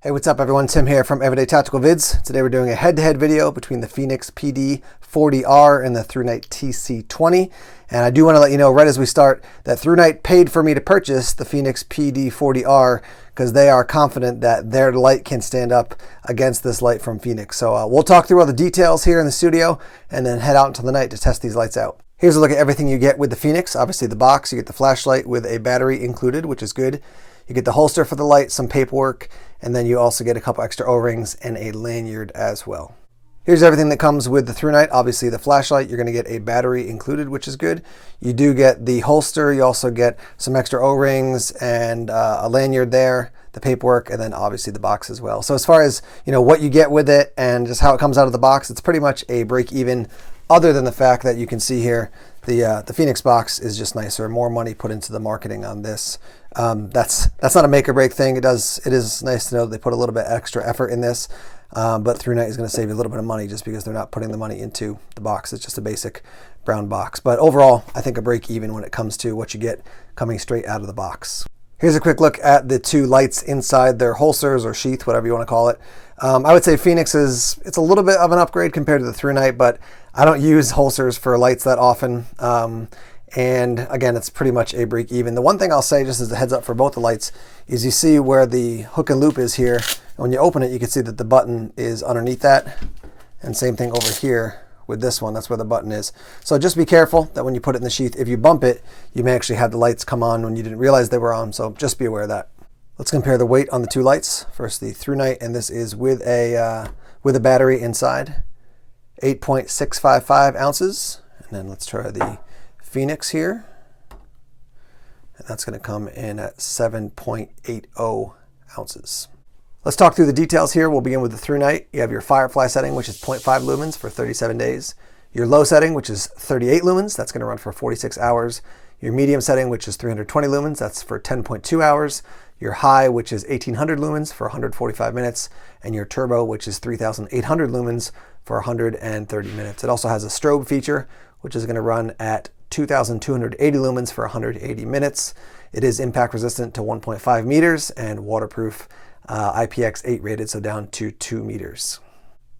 Hey, what's up everyone? Tim here from Everyday Tactical Vids. Today we're doing a head-to-head video between the Fenix PD40R and the Thrunite TC20. And I do want to let you know right as we start that Thrunite paid for me to purchase the Fenix PD40R because they are confident that their light can stand up against this light from Fenix. So we'll talk through all the details here in the studio and then head out into the night to test these lights out. Here's a look at everything you get with the Fenix. Obviously the box, you get the flashlight with a battery included, which is good. You get the holster for the light, some paperwork, and then you also get a couple extra O-rings and a lanyard as well. Here's everything that comes with the Thrunite. Obviously the flashlight, you're going to get a battery included, which is good. You do get the holster, you also get some extra O-rings and a lanyard there, the paperwork, and then obviously the box as well. So as far as what you get with it and just how it comes out of the box, it's pretty much a break even, other than the fact that you can see here the Fenix box is just nicer, more money put into the marketing on this. That's not a make or break thing. It is nice to know that they put a little bit extra effort in this, but Thrunite is going to save you a little bit of money just because they're not putting the money into the box. It's just a basic brown box. But overall, I think a break even when it comes to what you get coming straight out of the box. Here's a quick look at the two lights inside their holsters or sheath, whatever you want to call it. I would say Fenix it's a little bit of an upgrade compared to the Thrunite, but I don't use holsters for lights that often. And again, it's pretty much a break even. The one thing I'll say, just as a heads up for both the lights, is you see where the hook and loop is here. And when you open it, you can see that the button is underneath that. And same thing over here with this one, that's where the button is. So just be careful that when you put it in the sheath, if you bump it, you may actually have the lights come on when you didn't realize they were on. So just be aware of that. Let's compare the weight on the two lights. First the Thrunite, and this is with a battery inside, 8.655 ounces. And then let's try the Fenix here, and that's going to come in at 7.80 ounces. Let's talk through the details here. We'll begin with the Thrunite. You have your Firefly setting, which is 0.5 lumens for 37 days. Your low setting, which is 38 lumens, that's going to run for 46 hours. Your medium setting, which is 320 lumens, that's for 10.2 hours. Your high, which is 1800 lumens for 145 minutes. And your turbo, which is 3800 lumens for 130 minutes. It also has a strobe feature, which is going to run at 2280 lumens for 180 minutes. It is impact resistant to 1.5 meters and waterproof, IPX8 rated, so down to 2 meters.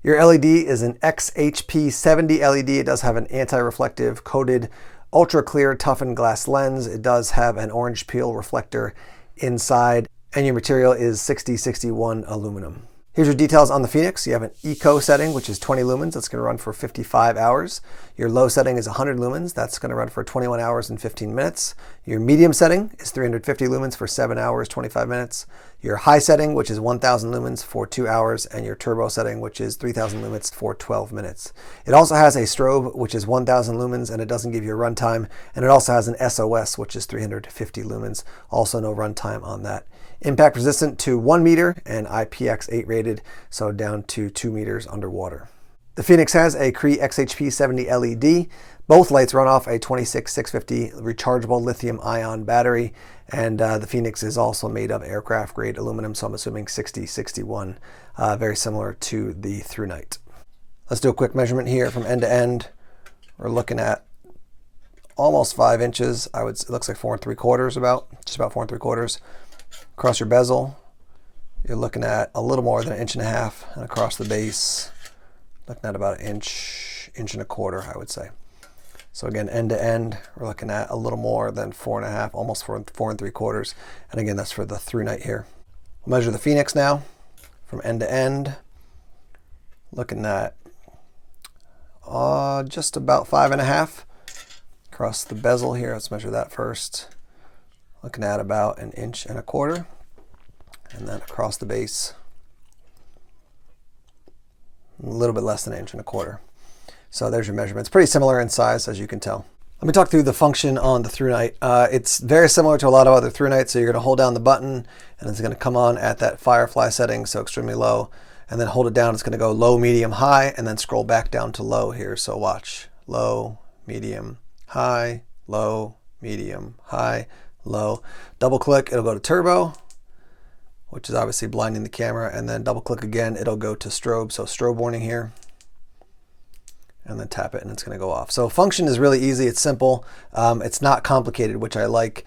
Your LED is an XHP70 LED. It does have an anti-reflective coated ultra clear toughened glass lens. It does have an orange peel reflector inside, and your material is 6061 aluminum. Here's your details on the Fenix. You have an Eco setting, which is 20 lumens. That's going to run for 55 hours. Your low setting is 100 lumens. That's going to run for 21 hours and 15 minutes. Your medium setting is 350 lumens for 7 hours, 25 minutes. Your high setting, which is 1000 lumens for 2 hours, and your turbo setting, which is 3000 lumens for 12 minutes. It also has a strobe, which is 1000 lumens, and it doesn't give you a runtime. And it also has an SOS, which is 350 lumens. Also no runtime on that. Impact resistant to 1 meter and IPX8 rated, so down to 2 meters underwater. The Fenix has a Cree XHP70 LED. Both lights run off a 26650 rechargeable lithium ion battery, and the Fenix is also made of aircraft grade aluminum, so I'm assuming 6061, very similar to the Thrunite. Let's do a quick measurement here from end to end. We're looking at almost 5 inches. It looks like 4 3/4 just about 4 3/4. Across your bezel, you're looking at a little more than 1.5 inches, and across the base, looking at about 1 inch, 1.25 inches, I would say. So again, end to end, we're looking at a little more than 4.5, almost 4 3/4. And again, that's for the Thrunite here. We'll measure the Fenix now from end to end, looking at just about 5.5. Across the bezel here, let's measure that first. Looking at about 1.25 inches, and then across the base, a little bit less than 1.25 inches. So there's your measurements. Pretty similar in size, as you can tell. Let me talk through the function on the Thrunite. It's very similar to a lot of other Thrunites. So you're going to hold down the button, and it's going to come on at that Firefly setting, so extremely low, and then hold it down. It's going to go low, medium, high, and then scroll back down to low here. So watch: low, medium, high, low, medium, high, low. Double click, it'll go to turbo, which is obviously blinding the camera, and then double click again, it'll go to strobe. So strobe warning here, and then tap it and it's going to go off. So function is really easy. It's simple. It's not complicated, which I like.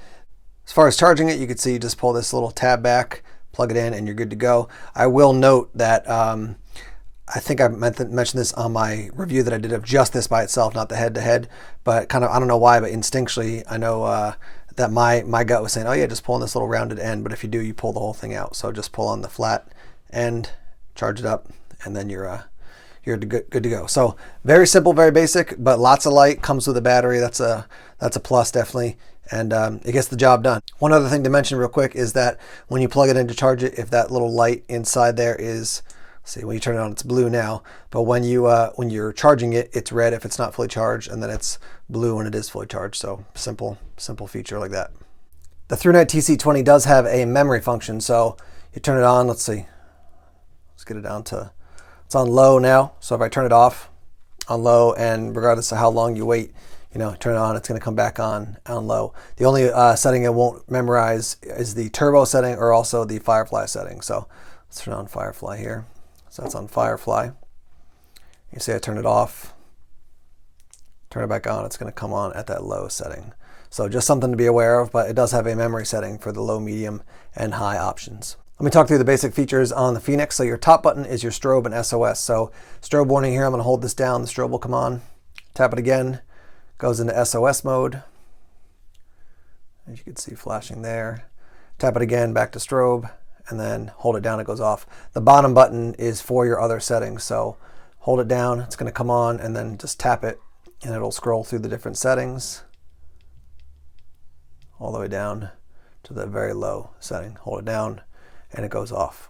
As far as charging it, you can see you just pull this little tab back, plug it in, and you're good to go. I will note that I think I mentioned this on my review that I did of just this by itself, not the head-to-head, but kind of, I don't know why, but instinctually, I know that my gut was saying, oh yeah, just pull on this little rounded end, but if you do, you pull the whole thing out. So just pull on the flat end, charge it up, and then you're good to go. So very simple, very basic, but lots of light, comes with a battery. That's a plus, definitely, and it gets the job done. One other thing to mention real quick is that when you plug it in to charge it, if that little light inside there is, see, when you turn it on, it's blue now, but when you're charging it, it's red if it's not fully charged, and then it's blue when it is fully charged. So simple feature like that. The Thrunite TC20 does have a memory function, so you turn it on. Let's see, let's get it down to, it's on low now. So if I turn it off on low, and regardless of how long you wait, turn it on, it's going to come back on low. The only setting it won't memorize is the turbo setting or also the Firefly setting. So let's turn on Firefly here. So that's on Firefly. You see I turn it off, turn it back on, it's going to come on at that low setting. So just something to be aware of, but it does have a memory setting for the low, medium, and high options. Let me talk through the basic features on the Fenix. So your top button is your strobe and SOS. So strobe warning here, I'm going to hold this down, the strobe will come on. Tap it again, goes into SOS mode. As you can see flashing there. Tap it again, back to strobe, and then hold it down, it goes off. The bottom button is for your other settings. So hold it down, it's going to come on, and then just tap it, and it'll scroll through the different settings all the way down to the very low setting. Hold it down, and it goes off.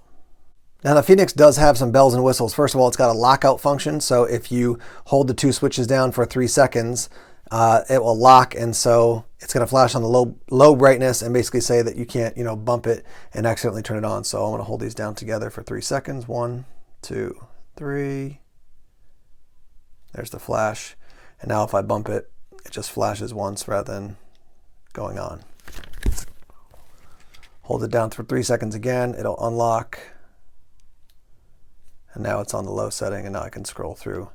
Now the Fenix does have some bells and whistles. First of all, it's got a lockout function. So if you hold the two switches down for 3 seconds, it will lock, and so it's going to flash on the low brightness and basically say that you can't, bump it and accidentally turn it on. So I'm going to hold these down together for 3 seconds. 1, 2, 3. There's the flash. And now if I bump it, it just flashes once rather than going on. Hold it down for 3 seconds again, it'll unlock. And now it's on the low setting, and now I can scroll through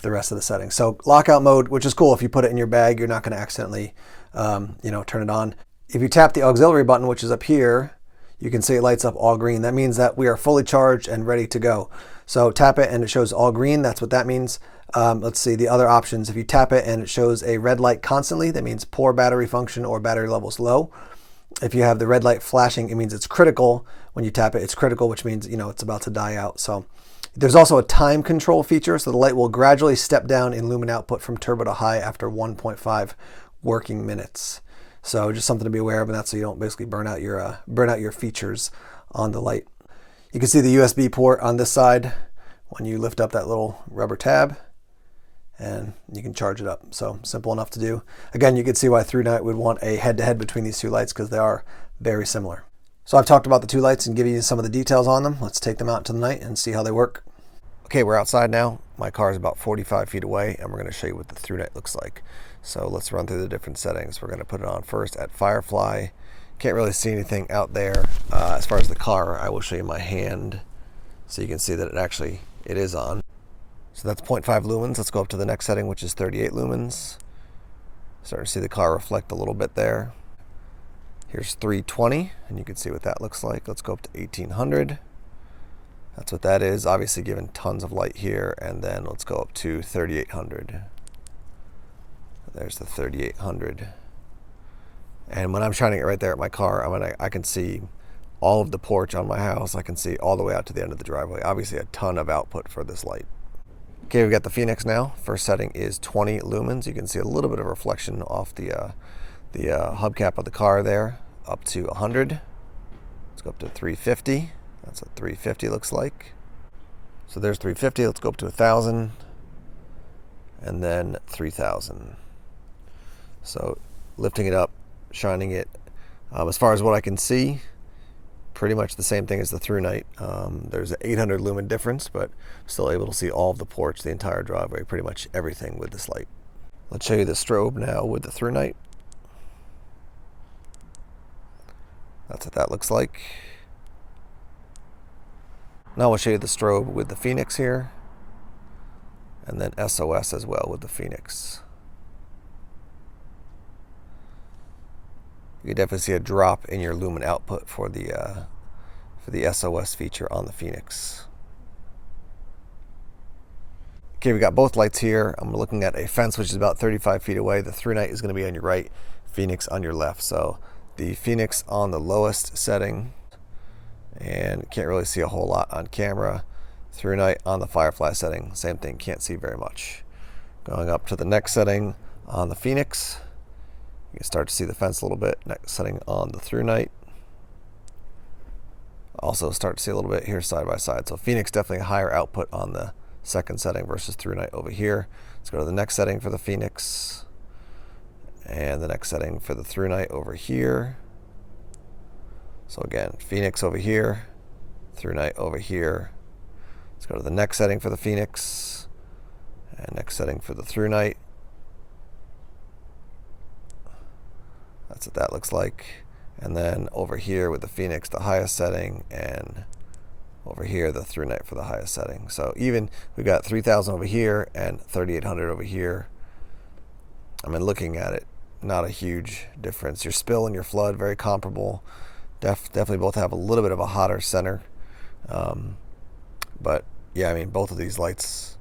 the rest of the settings. So lockout mode, which is cool. If you put it in your bag, you're not going to accidentally, turn it on. If you tap the auxiliary button, which is up here, you can see it lights up all green. That means that we are fully charged and ready to go. So tap it and it shows all green. That's what that means. Let's see the other options. If you tap it and it shows a red light constantly, that means poor battery function or battery levels low. If you have the red light flashing, it means it's critical. When you tap it, it's critical, which means it's about to die out. So there's also a time control feature, so the light will gradually step down in lumen output from turbo to high after 1.5 working minutes. So just something to be aware of, and that's so you don't basically burn out your features on the light. You can see the USB port on this side when you lift up that little rubber tab, and you can charge it up. So simple enough to do. Again, you can see why Thrunite would want a head-to-head between these two lights, because they are very similar. So I've talked about the two lights and given you some of the details on them. Let's take them out into the night and see how they work. Okay, we're outside now. My car is about 45 feet away, and we're going to show you what the Thrunite looks like. So let's run through the different settings. We're going to put it on first at Firefly. Can't really see anything out there. As far as the car, I will show you my hand so you can see that it is on. So that's 0.5 lumens. Let's go up to the next setting, which is 38 lumens. Starting to see the car reflect a little bit there. Here's 320, and you can see what that looks like. Let's go up to 1800. That's what that is, obviously giving tons of light here. And then let's go up to 3800. There's the 3800. And when I'm shining it right there at my car, I can see all of the porch on my house. I can see all the way out to the end of the driveway. Obviously a ton of output for this light. Okay, we've got the Fenix now. First setting is 20 lumens. You can see a little bit of reflection off the hubcap of the car there, up to 100. Let's go up to 350. That's what 350 looks like. So there's 350. Let's go up to 1,000, and then 3,000. So lifting it up, shining it. As far as what I can see, pretty much the same thing as the Thrunite. There's an 800 lumen difference, but still able to see all of the porch, the entire driveway, pretty much everything with this light. Let's show you the strobe now with the Thrunite. That's what that looks like. Now we'll show you the strobe with the Fenix here, and then SOS as well with the Fenix. You can definitely see a drop in your lumen output for the for the SOS feature on the Fenix. Okay, we got both lights here. I'm looking at a fence which is about 35 feet away. The Thrunite is going to be on your right, Fenix on your left. So the Fenix on the lowest setting, and can't really see a whole lot on camera. Thrunite on the Firefly setting, same thing, can't see very much. Going up to the next setting on the Fenix, you can start to see the fence a little bit. Next setting on the Thrunite. Also start to see a little bit here side by side. So Fenix definitely a higher output on the second setting versus Thrunite over here. Let's go to the next setting for the Fenix. And the next setting for the Thrunite over here. So again, Fenix over here, Thrunite over here. Let's go to the next setting for the Fenix. And next setting for the Thrunite. That's what that looks like. And then over here with the Fenix, the highest setting, and over here the Thrunite for the highest setting. So even we got 3,000 over here and 3,800 over here. I mean, looking at it, not a huge difference. Your spill and your flood very comparable. Definitely both have a little bit of a hotter center. But yeah, I mean, both of these lights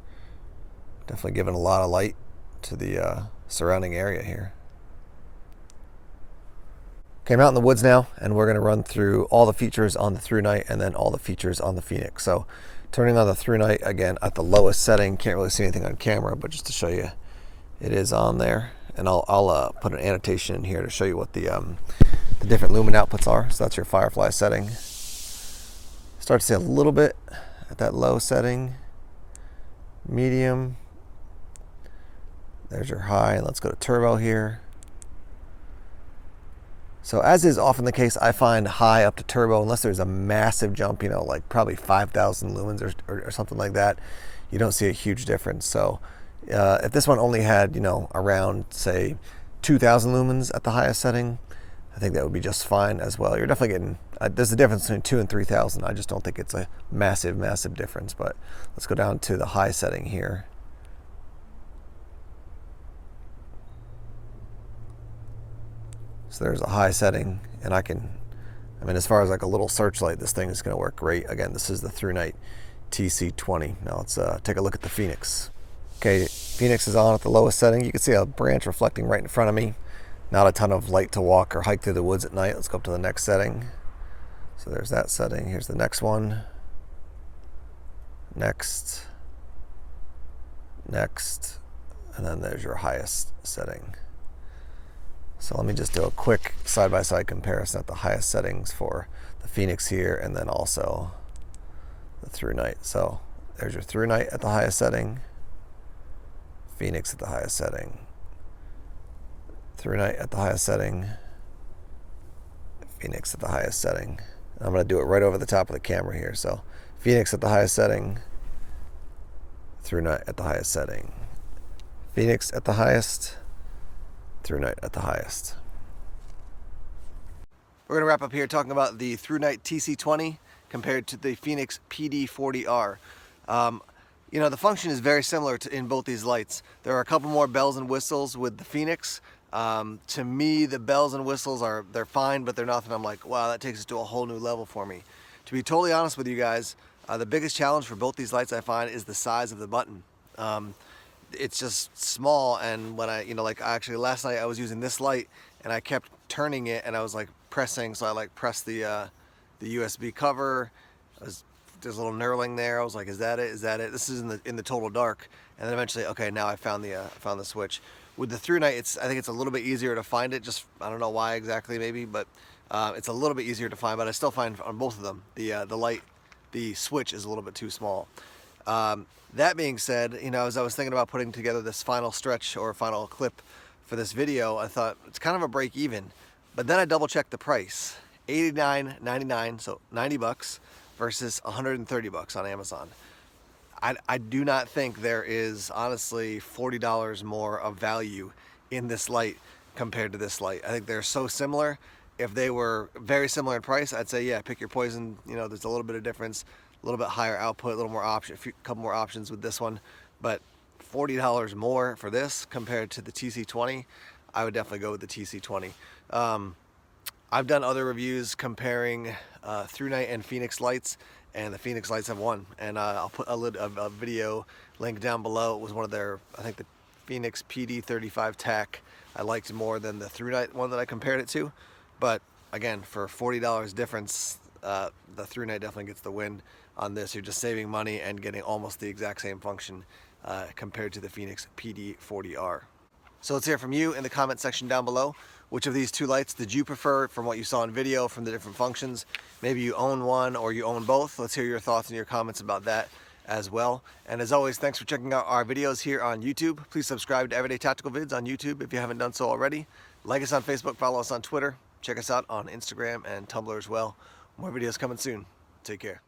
definitely giving a lot of light to the surrounding area here. Okay, I'm out in the woods now, and we're going to run through all the features on the Thrunite and then all the features on the Fenix. So turning on the Thrunite, again, at the lowest setting, can't really see anything on camera, but just to show you, it is on there. And I'll put an annotation in here to show you what the different Lumen outputs are. So that's your Firefly setting. Start to see a little bit at that low setting. Medium. There's your high, and let's go to turbo here. So as is often the case, I find high up to turbo, unless there's a massive jump, you know, like probably 5,000 lumens or something like that, you don't see a huge difference. So if this one only had, you know, around, say, 2,000 lumens at the highest setting, I think that would be just fine as well. You're definitely getting, there's a difference between 2,000 and 3,000. I just don't think it's a massive, massive difference. But let's go down to the high setting here. So there's a high setting, and I mean, as far as like a little searchlight, this thing is going to work great. Again, this is the Thrunite TC20. Now let's take a look at the Fenix. Okay, Fenix is on at the lowest setting. You can see a branch reflecting right in front of me. Not a ton of light to walk or hike through the woods at night. Let's go up to the next setting. So there's that setting. Here's the next one. Next. Next. And then there's your highest setting. So let me just do a quick side-by-side comparison at the highest settings for the Fenix here, and then also the Thrunite. So there's your Thrunite at the highest setting, Fenix at the highest setting, Thrunite at the highest setting, Fenix at the highest setting. And I'm going to do it right over the top of the camera here. So Fenix at the highest setting, Thrunite at the highest setting, Fenix at the highest, Thrunite at the highest. We're going to wrap up here talking about the Thrunite TC20 compared to the Fenix PD40R. You know, the function is very similar in both these lights. There are a couple more bells and whistles with the Fenix. To me, the bells and whistles they're fine, but they're nothing I'm like, wow, that takes it to a whole new level for me. To be totally honest with you guys, the biggest challenge for both these lights I find is the size of the button. It's just small, and when actually last night I was using this light and I kept turning it, and I was like pressing, so I like pressed the USB cover. There's a little knurling there. I was like, is that it? Is that it? This is in the total dark. And then eventually, okay, now I found the switch. With the Thrunite, I think it's a little bit easier to find it. Just, I don't know why exactly, maybe, but it's a little bit easier to find. But I still find on both of them the switch is a little bit too small. That being said, you know, as I was thinking about putting together this final stretch or final clip for this video, I thought it's kind of a break even. But then I double checked the price. $89.99, so 90 bucks versus 130 bucks on Amazon. I do not think there is honestly $40 more of value in this light compared to this light. I think they're so similar. If they were very similar in price, I'd say, yeah, pick your poison. You know, there's a little bit of difference. A little bit higher output, a little more option, a couple more options with this one, but $40 more for this compared to the TC20, I would definitely go with the TC20. I've done other reviews comparing Thrunite and Fenix lights, and the Fenix lights have won. And I'll put a video link down below. It was one of their, I think the Fenix PD40R tac I liked more than the Thrunite one that I compared it to. But again, for $40 difference, the Thrunite definitely gets the win on this. You're just saving money and getting almost the exact same function compared to the Fenix PD40R. So let's hear from you in the comment section down below. Which of these two lights did you prefer from what you saw in video, from the different functions? Maybe you own one or you own both. Let's hear your thoughts and your comments about that as well. And as always, thanks for checking out our videos here on YouTube. Please subscribe to Everyday Tactical Vids on YouTube if you haven't done so already. Like us on Facebook, follow us on Twitter. Check us out on Instagram and Tumblr as well. More videos coming soon. Take care.